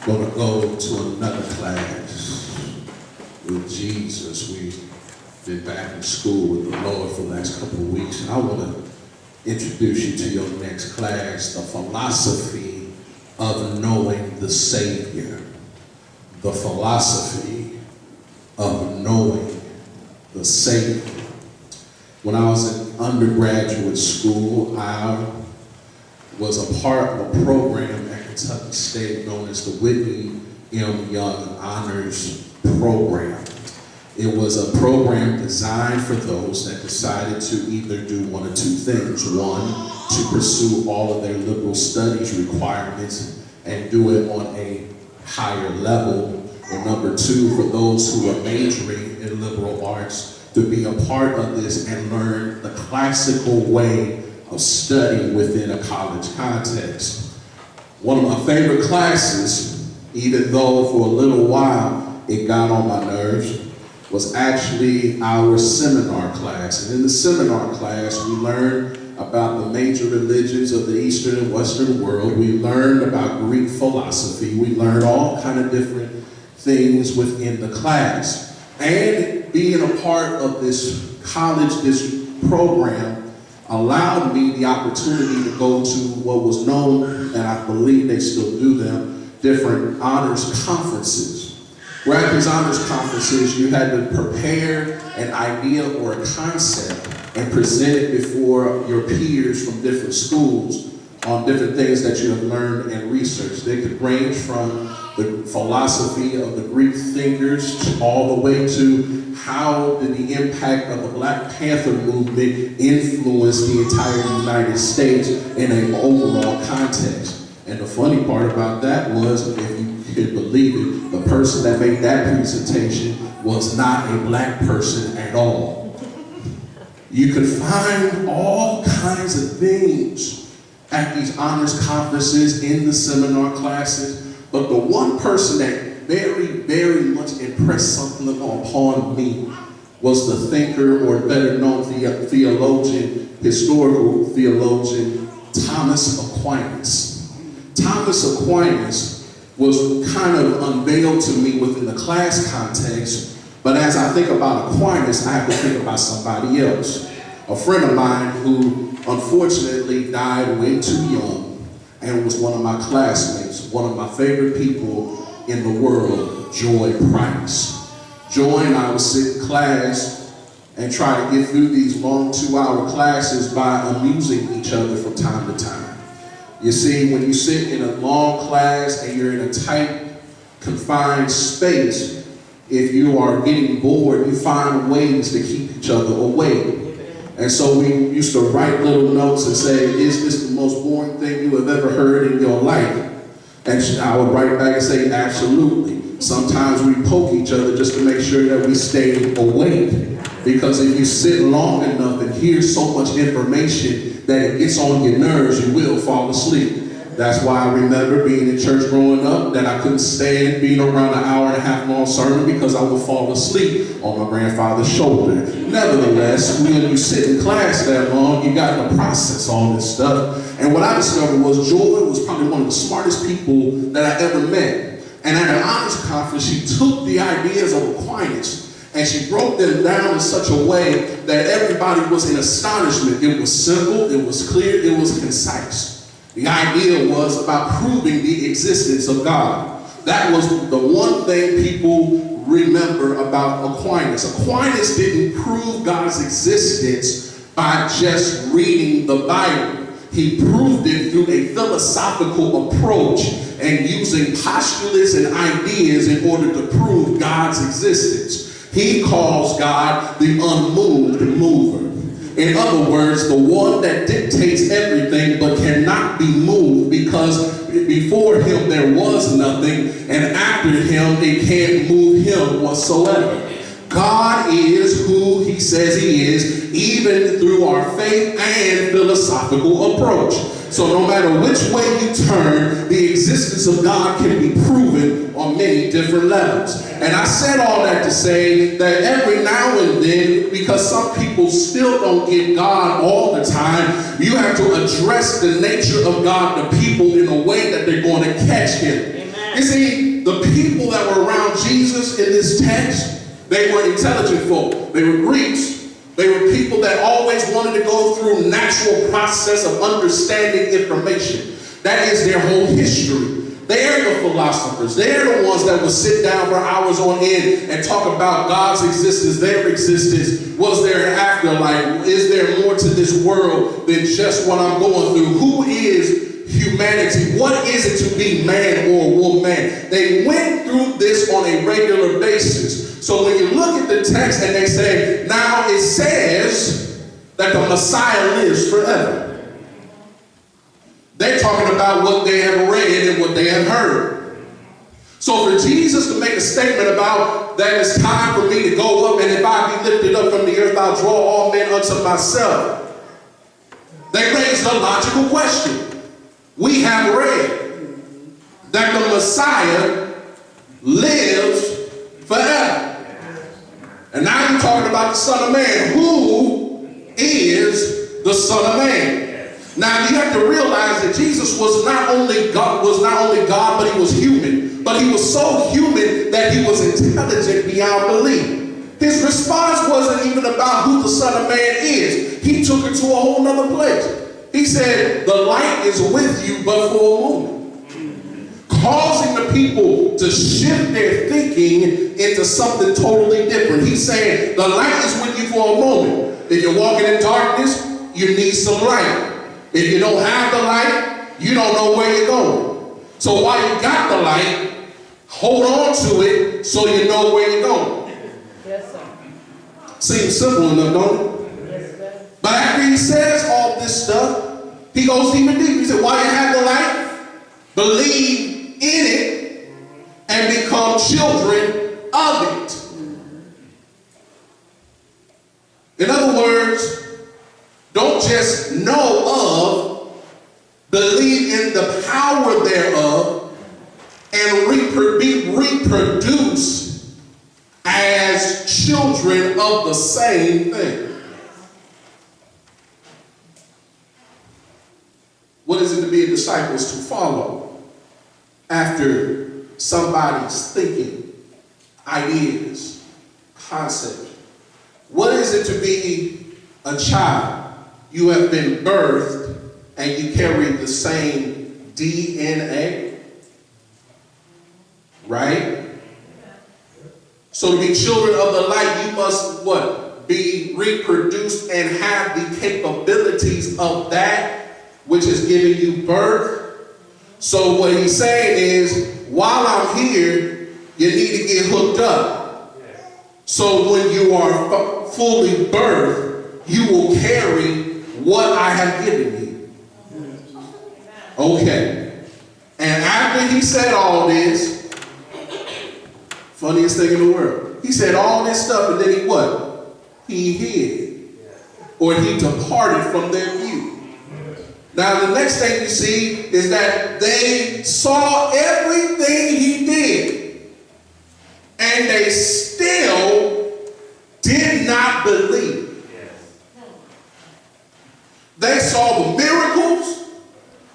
Gonna go to another class with Jesus. We've been back in school with the Lord for the last couple of weeks, and I want to introduce you to your next class, the philosophy of knowing the Savior. The philosophy of knowing the Savior. When I was in undergraduate school, I was a part of a program at Kentucky State known as the Whitney M. Young Honors Program. It was a program designed for those that decided to either do one of two things. One, to pursue all of their liberal studies requirements and do it on a higher level. Or number two, for those who are majoring in liberal arts, to be a part of this and learn the classical way of study within a college context. One of my favorite classes, even though for a little while it got on my nerves, was actually our seminar class. And in the seminar class, we learned about the major religions of the Eastern and Western world. We learned about Greek philosophy. We learned all kind of different things within the class. And being a part of this college, this program, allowed me the opportunity to go to what was known, and I believe they still do them, different honors conferences. Where at these honors conferences, you had to prepare an idea or a concept and present it before your peers from different schools on different things that you have learned and researched. They could range from the philosophy of the Greek thinkers all the way to how did the impact of the Black Panther movement influence the entire United States in an overall context. And the funny part about that was, if you could believe it, the person that made that presentation was not a black person at all. You could find all kinds of things at these honors conferences, in the seminar classes, but the one person that very, very much impressed something upon me was the thinker, or better known theologian, historical theologian, Thomas Aquinas. Thomas Aquinas was kind of unveiled to me within the class context, but as I think about Aquinas, I have to think about somebody else. A friend of mine who unfortunately died way too young and was one of my classmates, one of my favorite people in the world, Joy Price. Joy and I would sit in class and try to get through these long 2-hour classes by amusing each other from time to time. You see, when you sit in a long class and you're in a tight, confined space, if you are getting bored, you find ways to keep each other awake. And so we used to write little notes and say, is this the most boring thing you have ever heard in your life? And I would write back and say, absolutely. Sometimes we poke each other just to make sure that we stay awake. Because if you sit long enough and hear so much information that it gets on your nerves, you will fall asleep. That's why I remember being in church growing up, that I couldn't stand being around an hour and a half long sermon because I would fall asleep on my grandfather's shoulder. Nevertheless, when you sit in class that long, you got to process all this stuff. And what I discovered was Joy was probably one of the smartest people that I ever met. And at an honors conference, she took the ideas of Aquinas and she broke them down in such a way that everybody was in astonishment. It was simple, it was clear, it was concise. The idea was about proving the existence of God. That was the one thing people remember about Aquinas. Aquinas didn't prove God's existence by just reading the Bible. He proved it through a philosophical approach and using postulates and ideas in order to prove God's existence. He calls God the unmoved mover. In other words, the one that dictates everything but cannot be moved, because before him there was nothing, and after him it can't move him whatsoever. God is who he says he is, even through our faith and philosophical approach. So no matter which way you turn, the existence of God can be proven on many different levels. And I said all that to say that every now and then, because some people still don't get God all the time, you have to address the nature of God to people in a way that they're going to catch him. You see, the people that were around Jesus in this text, they were intelligent folk. They were Greeks. They were people that always wanted to go through natural process of understanding information. That is their whole history. They're the philosophers. They're the ones that would sit down for hours on end and talk about God's existence, their existence. Was there an afterlife? Is there more to this world than just what I'm going through? Who is humanity? What is it to be man or woman? They went through this on a regular basis. So when you look at the text and they say, now it says that the Messiah lives forever. They're talking about what they have read and what they have heard. So for Jesus to make a statement about that it's time for me to go up, and if I be lifted up from the earth, I'll draw all men unto myself. They raised a logical question. We have read that the Messiah lives forever. And now you're talking about the Son of Man. Who is the Son of Man? Now you have to realize that Jesus was not only God, but he was human. But he was so human that he was intelligent beyond belief. His response wasn't even about who the Son of Man is. He took it to a whole nother place. He said, the light is with you but for a moment. Causing the people to shift their thinking into something totally different. He's saying, the light is with you for a moment. If you're walking in darkness, you need some light. If you don't have the light, you don't know where you're going. So while you got the light, hold on to it so you know where you're going. Yes, sir. Seems simple enough, don't it? Yes, sir. But after he says all this stuff, he goes even deeper. He said, while you have the light, believe in it and become children of it. In other words, don't just know of, believe in the power thereof, and be reproduced as children of the same thing. What is it to be a disciple? Is to follow after somebody's thinking, ideas, concepts. What is it to be a child? You have been birthed and you carry the same DNA, right? So to be children of the light, you must what? Be reproduced and have the capabilities of that which is giving you birth. So what he's saying is, while I'm here, you need to get hooked up. So when you are fully birthed, you will carry what I have given you. Okay. And after he said all this, funniest thing in the world, he said all this stuff and then he what? He hid. Or he departed from their view. Now the next thing you see is that they saw everything he did and they still did not believe. They saw the miracles.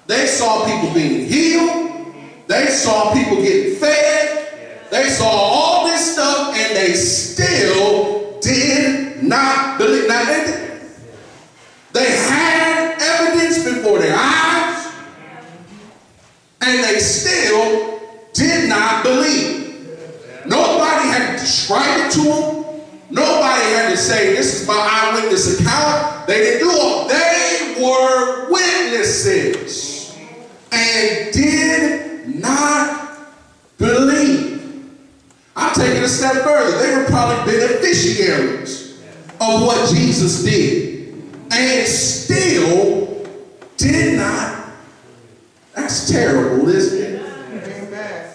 They saw people being healed. They saw people getting fed. They saw all this stuff and they still did not believe. Now, they had evidence before their eyes and they still did not believe. Nobody had to describe it to them. Nobody had to say, this is my eyewitness account. They didn't do it. They were witnesses and did not believe. I'll take it a step further. They were probably beneficiaries of what Jesus did and still did not. That's terrible, isn't it? Amen.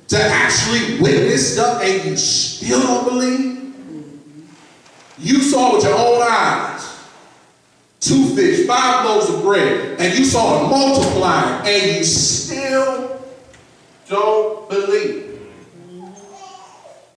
To actually witness stuff and you still don't believe? You saw with your own eyes 2 fish, 5 loaves of bread, and you saw it multiply, and you still don't believe.